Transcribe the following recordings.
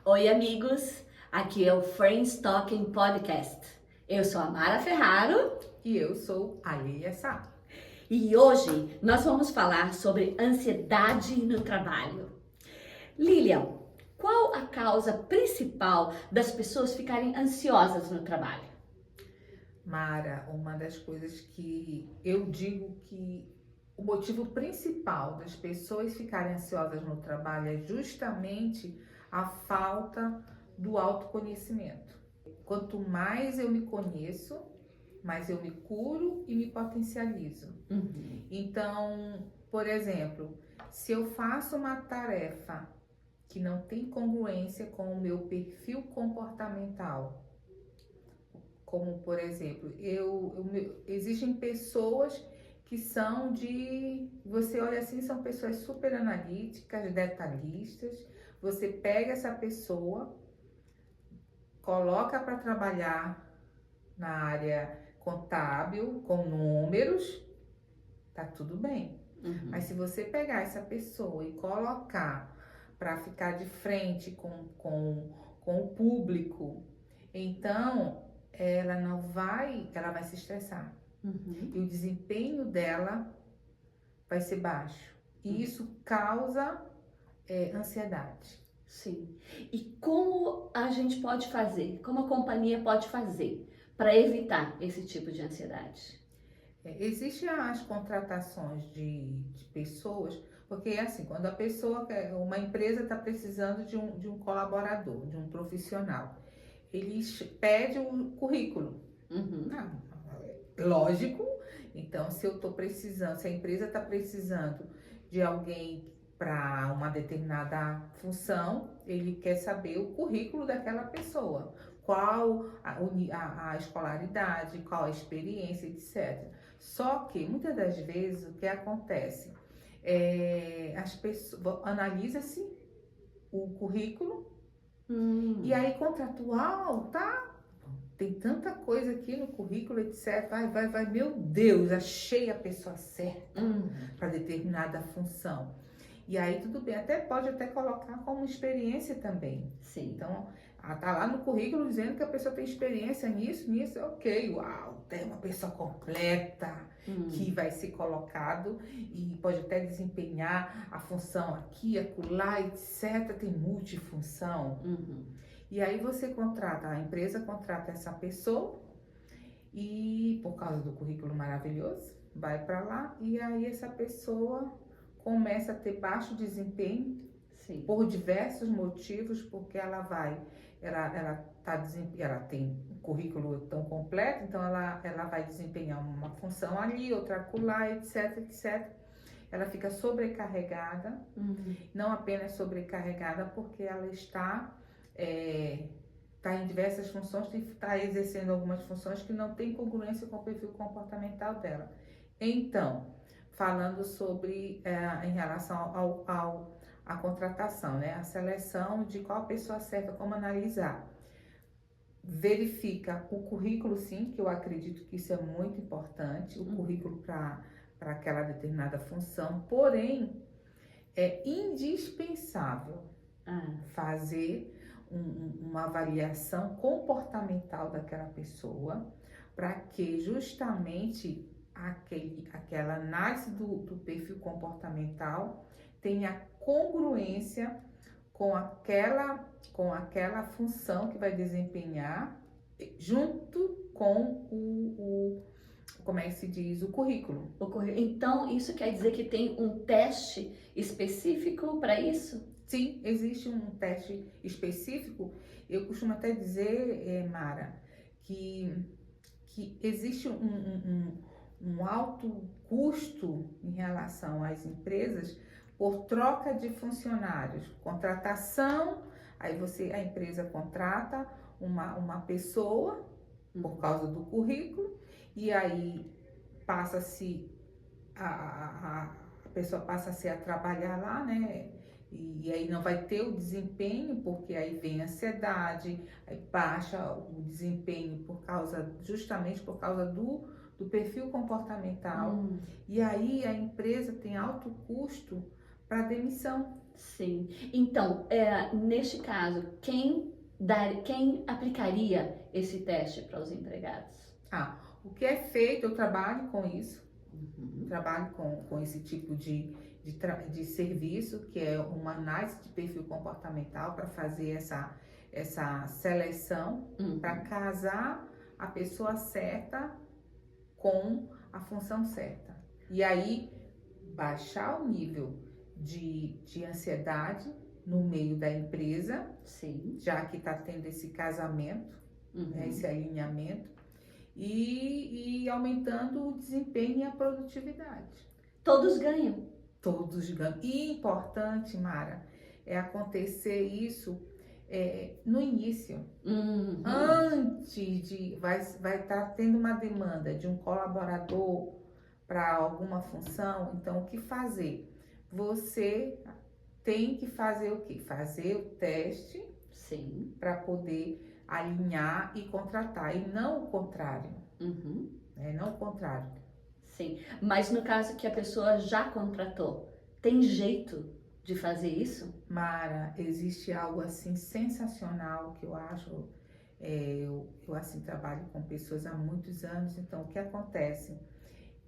Oi, amigos! Aqui é o Friends Talking Podcast. Eu sou a Mara Ferraro E eu sou a Lilia Sá. e hoje nós vamos falar sobre ansiedade no trabalho. Lilian, qual a causa principal das pessoas ficarem ansiosas no trabalho? Mara, uma das coisas que eu digo que o motivo principal das pessoas ficarem ansiosas no trabalho é justamente a falta do autoconhecimento. Quanto mais eu me conheço, mais eu me curo e me potencializo. Então, por exemplo, se eu faço uma tarefa que não tem congruência com o meu perfil comportamental, como por exemplo, existem pessoas que são você olha assim, são pessoas super analíticas, detalhistas, você pega essa pessoa, coloca para trabalhar na área contábil, com números, tá tudo bem. Mas se você pegar essa pessoa e colocar para ficar de frente com o público, então ela vai se estressar. E o desempenho dela vai ser baixo. E isso causa ansiedade. Sim. E como a gente pode fazer, como a companhia pode fazer para evitar esse tipo de ansiedade? Existem as contratações de pessoas, porque assim, quando uma empresa está precisando de um colaborador, de um profissional, eles pedem o currículo. Ah, lógico. Então, se eu estou precisando, se a empresa está precisando de alguém para uma determinada função, ele quer saber o currículo daquela pessoa, qual a escolaridade, qual a experiência, etc. Só que muitas das vezes o que acontece as pessoas analisa-se o currículo e aí contratual, tá? Tem tanta coisa aqui no currículo, etc. Vai, meu Deus, achei a pessoa certa para determinada função. E aí tudo bem, pode até colocar como experiência também. Sim. Então, tá lá no currículo dizendo que a pessoa tem experiência nisso, ok, uau, tem uma pessoa completa que vai ser colocado e pode até desempenhar a função aqui, acolá, etc. Tem multifunção. E aí a empresa contrata essa pessoa e por causa do currículo maravilhoso, vai para lá e aí essa pessoa começa a ter baixo desempenho. Sim. Por diversos motivos, porque ela tem um currículo tão completo, então ela vai desempenhar uma função ali, outra acolá, etc, etc. Ela fica sobrecarregada, não apenas sobrecarregada porque ela está em diversas funções, está exercendo algumas funções que não têm congruência com o perfil comportamental dela. Então, falando sobre em relação à contratação, né? A seleção de qual a pessoa certa, como analisar. Verifica o currículo, sim, que eu acredito que isso é muito importante, o currículo para aquela determinada função, porém, é indispensável fazer uma avaliação comportamental daquela pessoa para que justamente aquela análise do perfil comportamental tenha congruência com aquela função que vai desempenhar junto com como é que se diz, o currículo. Então, isso quer dizer que tem um teste específico para isso? Sim, existe um teste específico. Eu costumo até dizer, Mara, que existe um alto custo em relação às empresas por troca de funcionários. Contratação, aí a empresa contrata uma pessoa por causa do currículo, e aí a pessoa passa-se a trabalhar lá, né? E aí não vai ter o desempenho, porque aí vem a ansiedade, aí baixa o desempenho justamente por causa do perfil comportamental. E aí a empresa tem alto custo para demissão. Sim. Então, neste caso, quem aplicaria esse teste para os empregados? O que é feito, eu trabalho com isso, Uhum. trabalho com esse tipo de serviço, que é uma análise de perfil comportamental para fazer essa seleção, para Uhum. casar a pessoa certa com a função certa. E aí, baixar o nível de ansiedade no meio da empresa, Sim. já que está tendo esse casamento, né, Uhum. esse alinhamento, e aumentando o desempenho e a produtividade. Todos ganham. Todos ganham. E importante, Mara, é acontecer isso no início. Uhum. Antes de. Vai estar tendo uma demanda de um colaborador para alguma função, então o que fazer? Você tem que fazer o quê? Fazer o teste. Sim. Para poder alinhar e contratar, e não o contrário, Uhum. né? Não o contrário. Sim. Mas no caso que a pessoa já contratou, tem jeito de fazer isso? Mara, existe algo assim sensacional que eu acho, eu assim trabalho com pessoas há muitos anos, então o que acontece?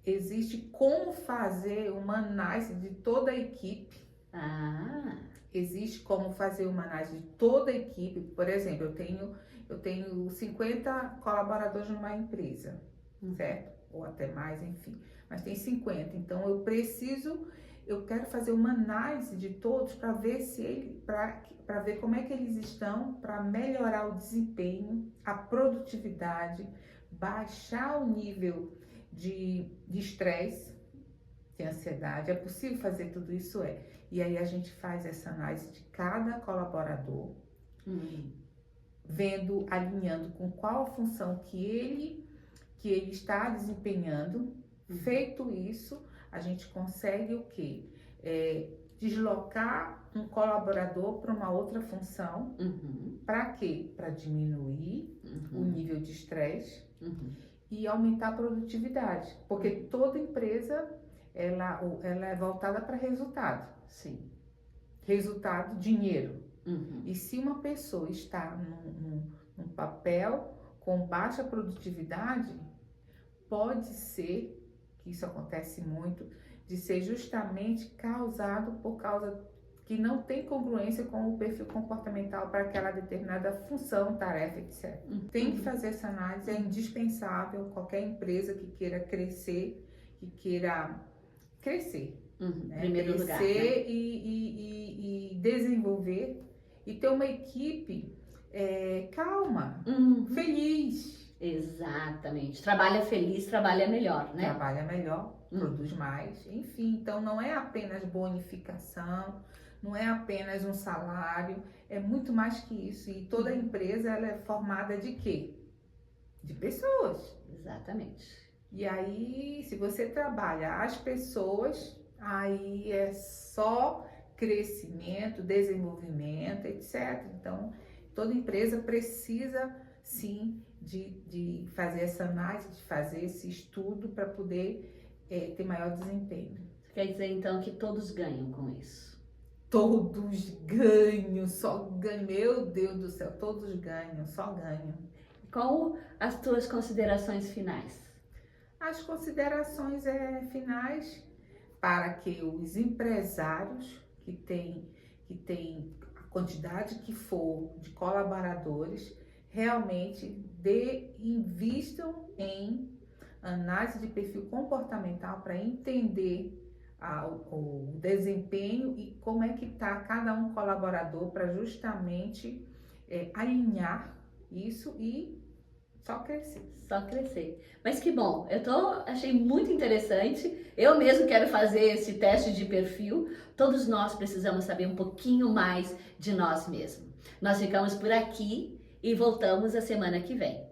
Existe como fazer uma análise de toda a equipe. Existe como fazer uma análise de toda a equipe. Por exemplo, eu tenho 50 colaboradores numa empresa, certo? Ou até mais, enfim. Mas tem 50. Então eu quero fazer uma análise de todos para ver para ver como é que eles estão, para melhorar o desempenho, a produtividade, baixar o nível de estresse, de ansiedade. É possível fazer tudo isso? E aí a gente faz essa análise de cada colaborador, vendo, alinhando com qual a função que ele está desempenhando. Feito isso, a gente consegue o quê? Deslocar um colaborador para uma outra função. Para quê? Para diminuir o nível de estresse e aumentar a produtividade. Porque toda empresa ela é voltada para resultado. Sim. Resultado, dinheiro. E se uma pessoa está num papel com baixa produtividade, pode ser, que isso acontece muito, de ser justamente causado por causa que não tem congruência com o perfil comportamental para aquela determinada função, tarefa, etc. Tem que fazer essa análise, é indispensável qualquer empresa que queira crescer, né? Primeiro Crescer lugar, né? e desenvolver e ter uma equipe calma, feliz. Exatamente. Trabalha feliz, trabalha melhor, né? Trabalha melhor, produz mais, enfim. Então não é apenas bonificação, não é apenas um salário, é muito mais que isso. E toda empresa ela é formada de quê? De pessoas. Exatamente. E aí, se você trabalha as pessoas, aí é só crescimento, desenvolvimento, etc. Então, toda empresa precisa, sim, de fazer essa análise, de fazer esse estudo para poder ter maior desempenho. Quer dizer, então, que todos ganham com isso? Todos ganham, só ganham. Meu Deus do céu, todos ganham, só ganham. Qual as tuas considerações finais? As considerações finais para que os empresários que têm a quantidade que for de colaboradores realmente invistam em análise de perfil comportamental para entender o desempenho e como é que está cada um colaborador para justamente alinhar isso e só crescer. Só crescer. Mas que bom, achei muito interessante. Eu mesmo quero fazer esse teste de perfil. Todos nós precisamos saber um pouquinho mais de nós mesmos. Nós ficamos por aqui e voltamos a semana que vem.